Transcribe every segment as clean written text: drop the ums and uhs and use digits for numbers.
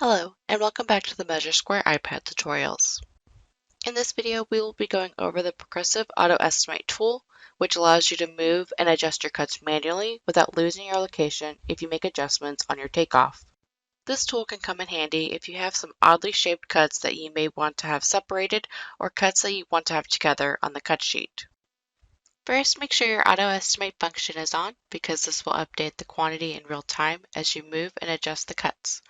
Hello, and welcome back to the MeasureSquare iPad tutorials. In this video, we will be going over the Progressive Auto Estimate tool, which allows you to move and adjust your cuts manually without losing your location if you make adjustments on your takeoff. This tool can come in handy if you have some oddly shaped cuts that you may want to have separated or cuts that you want to have together on the cut sheet. First, make sure your Auto Estimate function is on because this will update the quantity in real time as you move and adjust the cuts.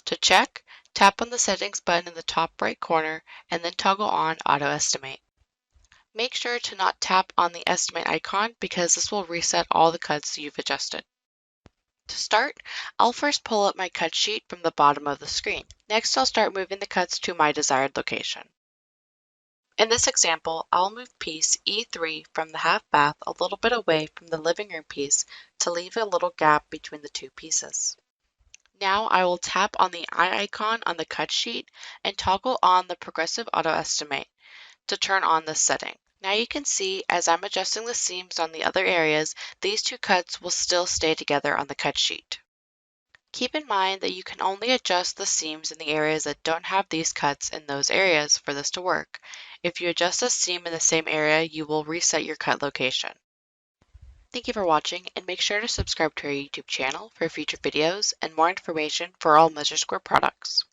To check, tap on the Settings button in the top right corner and then toggle on Auto Estimate. Make sure to not tap on the estimate icon because this will reset all the cuts you've adjusted. To start, I'll first pull up my cut sheet from the bottom of the screen. Next, I'll start moving the cuts to my desired location. In this example, I'll move piece E3 from the half bath a little bit away from the living room piece to leave a little gap between the two pieces. Now I will tap on the eye icon on the cut sheet and toggle on the Progressive Auto Estimate to turn on this setting. Now you can see as I'm adjusting the seams on the other areas, these two cuts will still stay together on the cut sheet. Keep in mind that you can only adjust the seams in the areas that don't have these cuts in those areas for this to work. If you adjust a seam in the same area, you will reset your cut location. Thank you for watching, and make sure to subscribe to our YouTube channel for future videos and more information for all MeasureSquare products.